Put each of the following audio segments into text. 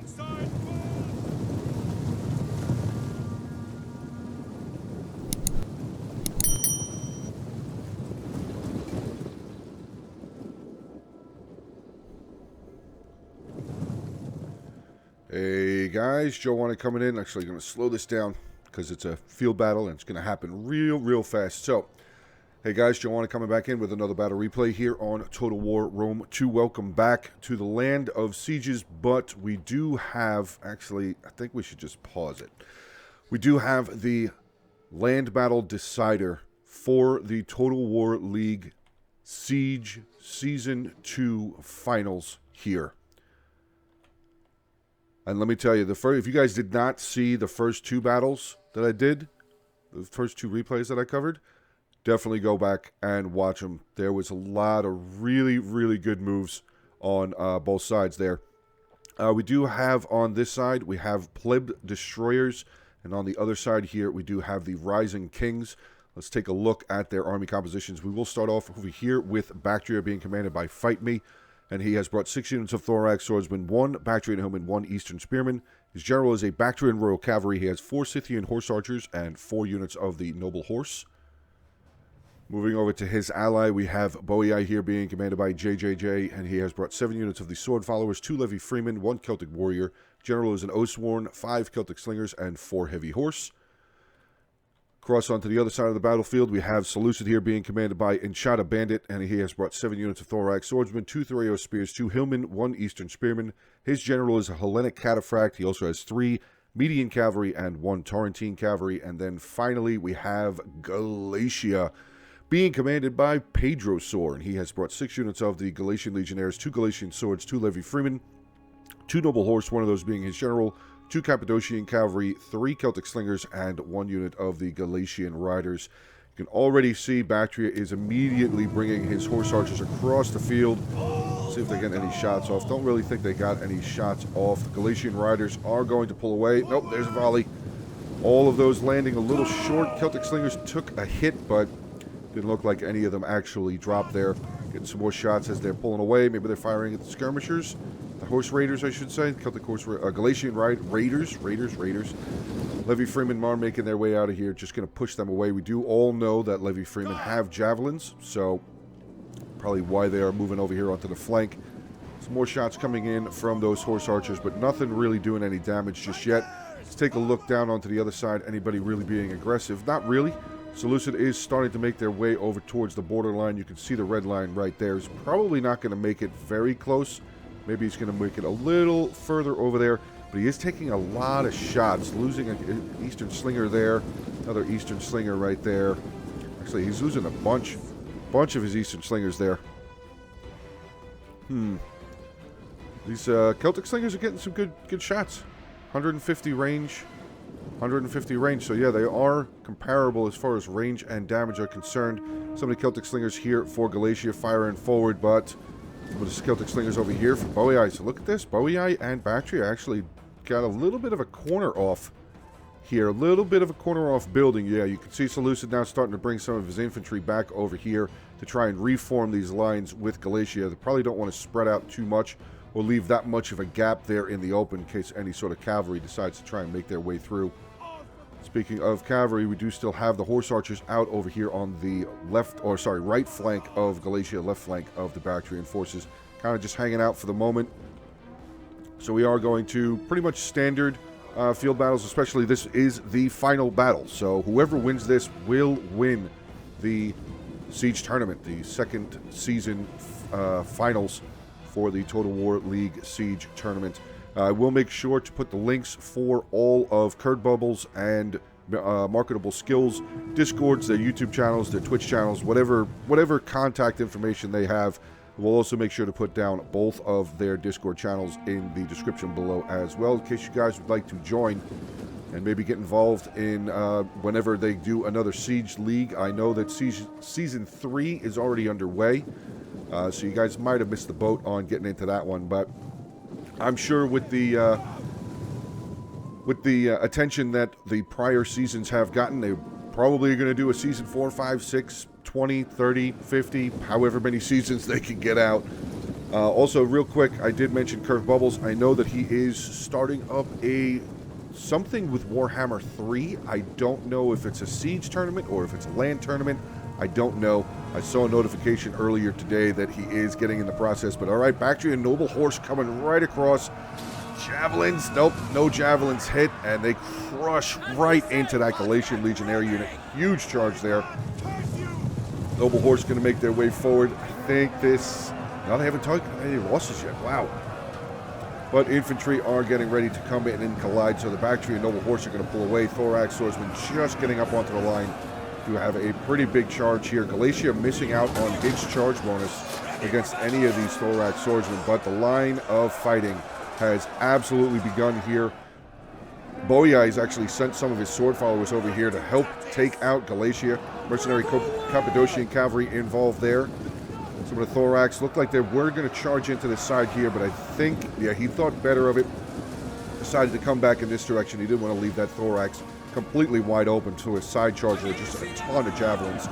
Hey guys, Joe Onit coming in. Actually going to slow this down because it's a field battle and it's going to happen real fast. So, hey guys, Joe Onit coming back in with another battle replay here on Total War Rome 2. Welcome back to the land of sieges, but we do have, actually, I think we should just pause it. We do have the land battle decider for the Total War League Siege Season 2 finals here. And let me tell you, if you guys did not see the first two battles that I did, the first two replays that I covered, definitely go back and watch them. There was a lot of really good moves on both sides there. We do have on this side, we have pleb destroyers, and on the other side here, we do have the rising kings. Let's take a look at their army compositions. We will start off over here with Bactria being commanded by Fight Me. And he has brought 6 units of Thorax Swordsmen, 1 Bactrian Hillman, 1 Eastern Spearman. His general is a Bactrian Royal Cavalry. He has 4 Scythian Horse Archers and 4 units of the Noble Horse. Moving over to his ally, we have Boei here being commanded by JJJ, and he has brought 7 units of the Sword Followers, 2 Levy Freemen, 1 Celtic Warrior. General is an Oathsworn, 5 Celtic Slingers, and 4 Heavy Horse. Cross onto the other side of the battlefield, we have Seleucid here being commanded by Enchata Bandit, and he has brought 7 units of Thorax Swordsmen, 2 Thoreos Spears, 2 Hillmen, 1 Eastern Spearman. His general is a Hellenic Cataphract. He also has 3 Median Cavalry and 1 Torrentine Cavalry. And then finally, we have Galatia being commanded by Pedro Sor, and he has brought 6 units of the Galatian Legionnaires, 2 Galatian Swords, 2 Levy Freemen, 2 Noble Horse, one of those being his general, 2 Cappadocian Cavalry, 3 Celtic Slingers, and 1 unit of the Galatian Riders. You can already see Bactria is immediately bringing his Horse Archers across the field. See if they get any shots off. Don't really think they got any shots off. The Galatian Riders are going to pull away. Nope, there's a volley. All of those landing a little short. Celtic Slingers took a hit, but didn't look like any of them actually dropped there. Getting some more shots as they're pulling away. Maybe they're firing at the skirmishers. The Horse Raiders, I should say. Celtic Horse Galatian Raiders. Levy Freeman are making their way out of here. Just going to push them away. We do all know that Levy Freeman have javelins, so probably why they are moving over here onto the flank. Some more shots coming in from those Horse Archers, but nothing really doing any damage just yet. Let's take a look down onto the other side. Anybody really being aggressive? Not really. Seleucid is starting to make their way over towards the borderline. You can see the red line right there. He's probably not going to make it very close. Maybe he's going to make it a little further over there. But he is taking a lot of shots. Losing an Eastern Slinger there. Another Eastern Slinger right there. Actually, he's losing a bunch of his Eastern Slingers there. These Celtic Slingers are getting some good shots. 150 range. 150 range, so yeah, they are comparable as far as range and damage are concerned. Some of the Celtic Slingers here for Galatia firing forward, but some of the Celtic Slingers over here for Boei. So look at this, Boei and Bactria actually got a little bit of a corner off here, a little bit of a corner off building. Yeah, you can see Seleucid now starting to bring some of his infantry back over here to try and reform these lines with Galatia. They probably don't want to spread out too much or leave that much of a gap there in the open in case any sort of cavalry decides to try and make their way through. Speaking of cavalry, we do still have the Horse Archers out over here on the right flank of Galatia, left flank of the Bactrian forces. Kind of just hanging out for the moment. So we are going to pretty much standard field battles, especially this is the final battle. So whoever wins this will win the Siege Tournament, the second season finals for the Total War League Siege Tournament. I will make sure to put the links for all of Curd Bubbles and Marketable Skills Discords, their YouTube channels, their Twitch channels, whatever contact information they have. We'll also make sure to put down both of their Discord channels in the description below as well, in case you guys would like to join and maybe get involved in whenever they do another Siege League. I know that Season 3 is already underway, so you guys might have missed the boat on getting into that one, but I'm sure with the attention that the prior seasons have gotten, they probably are going to do a Season 4, 5, 6, 20, 30, 50, however many seasons they can get out. Also, real quick, I did mention Kirk Bubbles. I know that he is starting up something with Warhammer 3. I don't know if it's a siege tournament or if it's a land tournament. I don't know. I saw a notification earlier today that he is getting in the process. But all right, Bactrian Noble Horse coming right across. Javelins, nope, no javelins hit, and they crush right into that Galatian Legionnaire unit. Huge charge there. Noble Horse going to make their way forward. I think this... No, they haven't taken any losses yet. Wow. But infantry are getting ready to come in and collide, so the Bactrian Noble Horse are going to pull away. Thorax Swordsman just getting up onto the line. Do have a pretty big charge here. Galatia missing out on its charge bonus against any of these Thorax Swordsmen, but the line of fighting has absolutely begun here. Boii has actually sent some of his sword followers over here to help take out Galatia. Mercenary Cappadocian cavalry involved there. Some of the Thorax looked like they were going to charge into the side here, but I think, yeah, he thought better of it. Decided to come back in this direction. He didn't want to leave that Thorax completely wide open to a side charger with just a ton of javelins.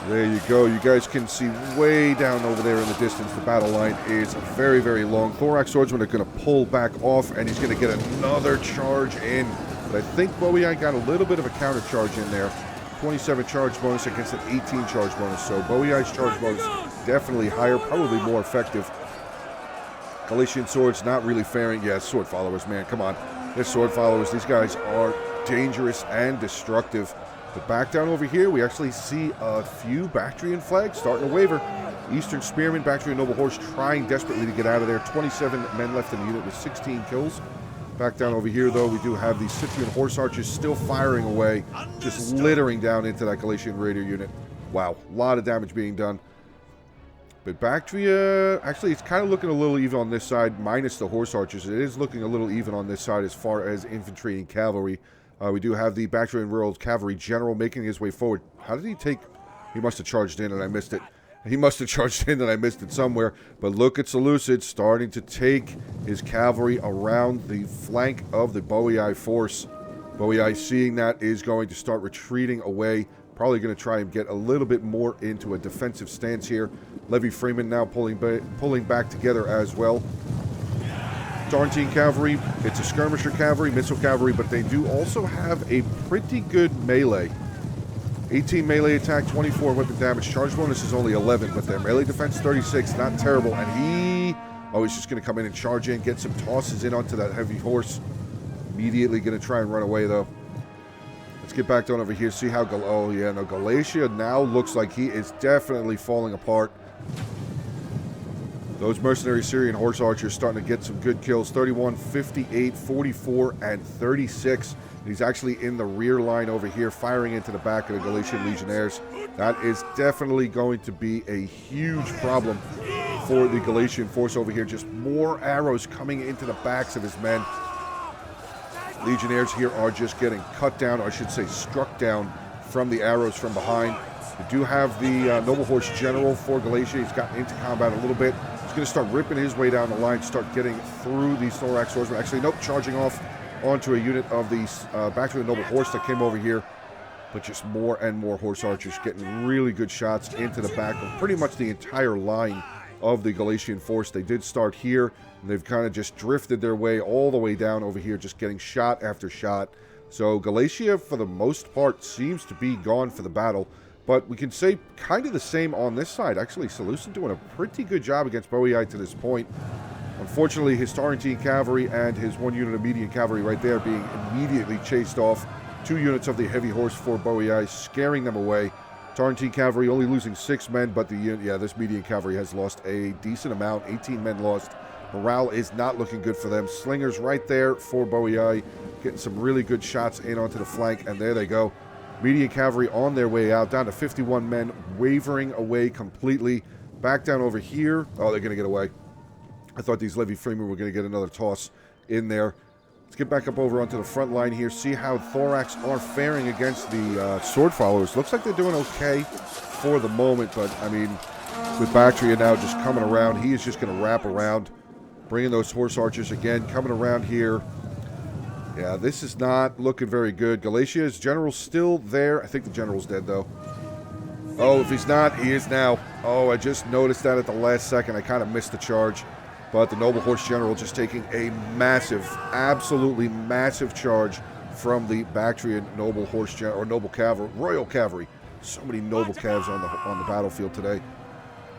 There you go. You guys can see way down over there in the distance. The battle line is very, very long. Thorax Swordsmen are going to pull back off, and he's going to get another charge in. But I think Boii got a little bit of a counter charge in there. 27 charge bonus against an 18 charge bonus. So Boii's charge bonus definitely higher, probably more effective. Galatian swords not really faring. Yeah, sword followers, man. Come on. They're sword followers. These guys are dangerous and destructive. But back down over here, we actually see a few Bactrian flags starting to waver. Eastern Spearman, Bactrian Noble Horse trying desperately to get out of there. 27 men left in the unit with 16 kills. Back down over here, though, we do have the Scythian Horse Archers still firing away, just littering down into that Galatian Raider unit. Wow, a lot of damage being done. But Bactria, actually, it's kind of looking a little even on this side, minus the Horse Archers. It is looking a little even on this side as far as infantry and cavalry. We do have the Bactrian Rural Cavalry General making his way forward. How did he take... He must have charged in and I missed it. He must have charged in and I missed it somewhere. But look at Seleucid starting to take his cavalry around the flank of the Boii force. Boii, seeing that, is going to start retreating away. Probably going to try and get a little bit more into a defensive stance here. Levy Freeman now pulling back together as well. Tarantine Cavalry, it's a skirmisher cavalry, missile cavalry, but they do also have a pretty good melee. 18 melee attack, 24 weapon damage. Charge bonus is only 11, but their melee defense 36, not terrible. And he's just going to come in and charge in, get some tosses in onto that heavy horse. Immediately going to try and run away, though. Let's get back down over here, see how... Galatia now looks like he is definitely falling apart. Those mercenary Syrian horse archers starting to get some good kills. 31, 58, 44, and 36. And he's actually in the rear line over here, firing into the back of the Galatian Legionnaires. That is definitely going to be a huge problem for the Galatian force over here. Just more arrows coming into the backs of his men. Legionnaires here are just getting cut down, or I should say struck down from the arrows from behind. We do have the Noble Horse General for Galatia. He's gotten into combat a little bit. He's going to start ripping his way down the line, start getting through these Thorax Swordsmen. Actually, nope, charging off onto a unit of these back to the Noble Horse that came over here. But just more and more Horse Archers getting really good shots into the back of pretty much the entire line of the Galatian force. They did start here, and they've kind of just drifted their way all the way down over here, just getting shot after shot. So Galatia, for the most part, seems to be gone for the battle. But we can say kind of the same on this side. Actually, Seleucid doing a pretty good job against Boii to this point. Unfortunately, his Tarentine Cavalry and his one unit of median cavalry right there being immediately chased off. 2 units of the heavy horse for Boii, scaring them away. Tarentine Cavalry only losing 6 men, but this median cavalry has lost a decent amount. 18 men lost. Morale is not looking good for them. Slingers right there for Boii, getting some really good shots in onto the flank, and there they go. Median cavalry on their way out, down to 51 men, wavering away completely. Back down over here. Oh, they're going to get away. I thought these Levy Freemen were going to get another toss in there. Let's get back up over onto the front line here, see how Thorax are faring against the sword followers. Looks like they're doing okay for the moment, but, I mean, with Bactria now just coming around, he is just going to wrap around, bringing those horse archers again, coming around here. Yeah, this is not looking very good. Galatia's general's still there. I think the general's dead, though. Oh, if he's not, he is now. Oh, I just noticed that at the last second. I kind of missed the charge. But the Noble Horse General just taking a massive, absolutely massive charge from the Bactrian Noble Horse General, or Noble Cavalry, Royal Cavalry. So many Noble Cavs on the battlefield today.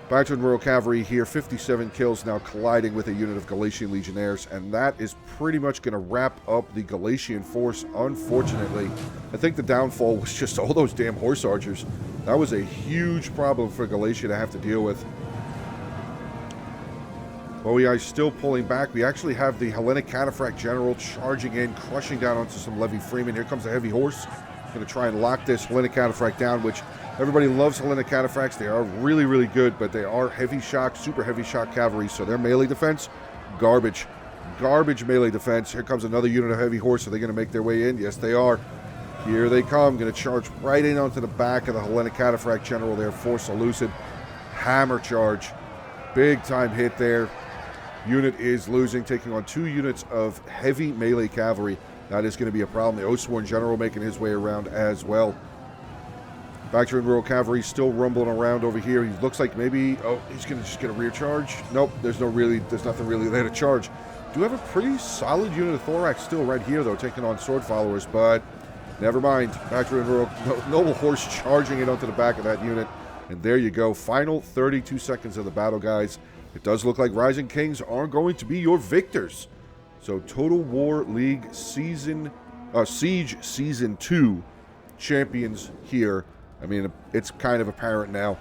Bactrian Royal Cavalry here, 57 kills, now colliding with a unit of Galatian Legionnaires, and that is pretty much going to wrap up the Galatian force, unfortunately. I think the downfall was just all those damn horse archers. That was a huge problem for Galatia to have to deal with. But we are still pulling back. We actually have the Hellenic Cataphract General charging in, crushing down onto some Levy Freeman. Here comes the heavy horse. Going to try and lock this Hellenic Cataphract down, which everybody loves Hellenic Cataphracts. They are really, really good, but they are heavy shock, super heavy shock cavalry, so their melee defense, garbage. Garbage melee defense. Here comes another unit of heavy horse. Are they going to make their way in? Yes, they are. Here they come. Going to charge right in onto the back of the Hellenic Cataphract General there, force elusive. Hammer charge. Big time hit there. Unit is losing, taking on 2 units of heavy melee cavalry. That is going to be a problem. The Oathsworn General making his way around as well. Bactrian Royal Cavalry still rumbling around over here. He looks like maybe, oh, he's going to just get a rear charge. Nope, there's nothing really there to charge. Do have a pretty solid unit of Thorax still right here, though, taking on sword followers, but never mind. Bactrian Royal Noble Horse charging it onto the back of that unit. And there you go. Final 32 seconds of the battle, guys. It does look like Rising Kings are going to be your victors. So Total War League Siege Season 2 champions here. I mean, it's kind of apparent now.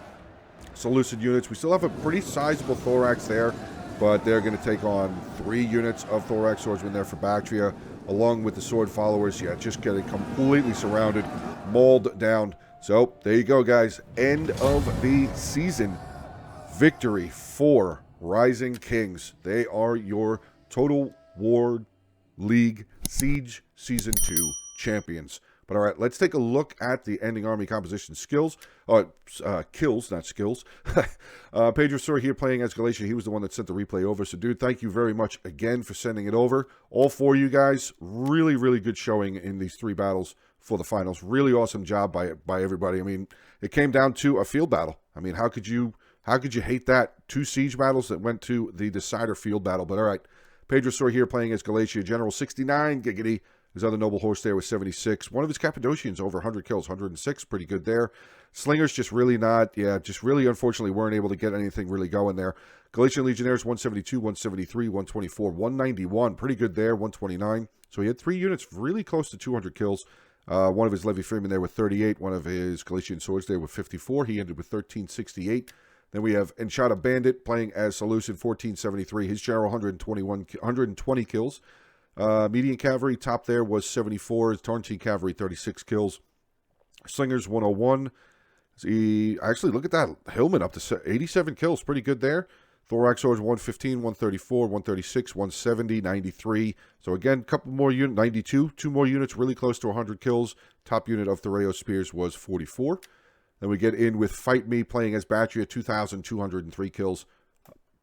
Seleucid units. We still have a pretty sizable Thorax there, but they're going to take on 3 units of Thorax swordsmen there for Bactria, along with the sword followers. Yeah, just getting completely surrounded, mauled down. So there you go, guys. End of the season. Victory for Rising Kings. They are your Total War League Siege Season 2 champions. But all right, let's take a look at the ending army composition skills. Kills, not skills. Pedro Sur here playing as Galatia. He was the one that sent the replay over. So, dude, thank you very much again for sending it over. All 4 of you guys, really, really good showing in these 3 battles for the finals. Really awesome job by everybody. I mean, it came down to a field battle. I mean, how could you hate that? 2 siege battles that went to the decider field battle. But all right, Pedro Sur here playing as Galatia. General 69, giggity. His other noble horse there was 76. One of his Cappadocians over 100 kills, 106. Pretty good there. Slingers just really not, just really unfortunately weren't able to get anything really going there. Galatian Legionnaires 172, 173, 124, 191. Pretty good there, 129. So he had 3 units really close to 200 kills. One of his Levy Freeman there with 38. One of his Galatian Swords there with 54. He ended with 1368. Then we have Enchada Bandit playing as Seleucid, 1473. His general 120 kills. Median Cavalry top there was 74. Tarntine Cavalry 36 kills. Slingers 101. Actually, look at that. Hillman up to 87 kills. Pretty good there. Thorax Swords 115, 134, 136, 170, 93. So again, a couple more units, 92. 2 more units really close to 100 kills. Top unit of Thoreo Spears was 44. Then we get in with Fight Me playing as Bactria, 2,203 kills.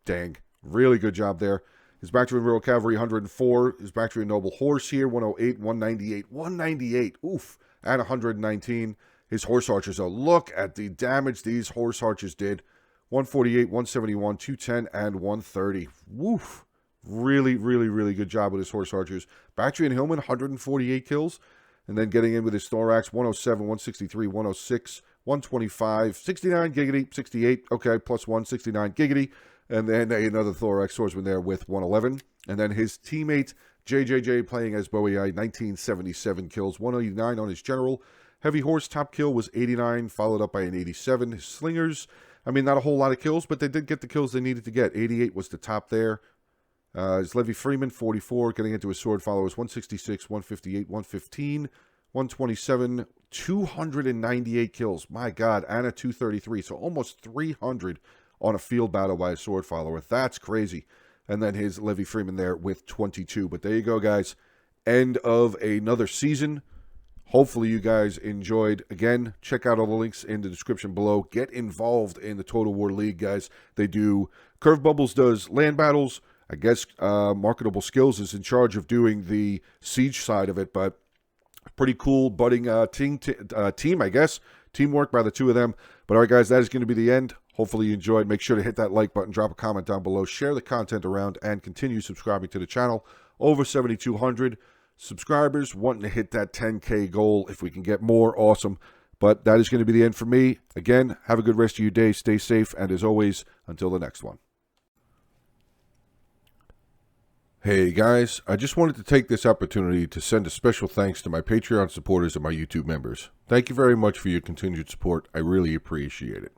Dang. Really good job there. His Bactrian Royal Cavalry, 104. His Bactrian Noble Horse here, 108, 198. 198. Oof. And 119. His Horse Archers, though. Look at the damage these Horse Archers did. 148, 171, 210, and 130. Woof. Really, really, really good job with his Horse Archers. Bactrian Hillman, 148 kills. And then getting in with his Thorax, 107, 163, 106, 125, 69, giggity, 68, okay, plus 1, 69, giggity. And then another Thorax Swordsman there with 111. And then his teammate, JJJ, playing as Bowie, 1977 kills, 189 on his general. Heavy Horse, top kill was 89, followed up by an 87. His Slingers, I mean, not a whole lot of kills, but they did get the kills they needed to get. 88 was the top there. His Levy Freeman, 44, getting into his sword followers, 166, 158, 115, 127, 298 kills. My God, and a 233, so almost 300 on a field battle by a sword follower. That's crazy. And then his Levy Freeman there with 22. But there you go, guys. End of another season. Hopefully you guys enjoyed. Again, check out all the links in the description below. Get involved in the Total War League, guys. They do Curve Bubbles does land battles. I guess Marketable Skills is in charge of doing the siege side of it, but pretty cool budding team, I guess. Teamwork by the two of them. But all right, guys, that is going to be the end. Hopefully you enjoyed. Make sure to hit that like button, drop a comment down below, share the content around, and continue subscribing to the channel. Over 7,200 subscribers, wanting to hit that 10K goal. If we can get more, awesome. But that is going to be the end for me. Again, have a good rest of your day. Stay safe. And as always, until the next one. Hey guys, I just wanted to take this opportunity to send a special thanks to my Patreon supporters and my YouTube members. Thank you very much for your continued support. I really appreciate it.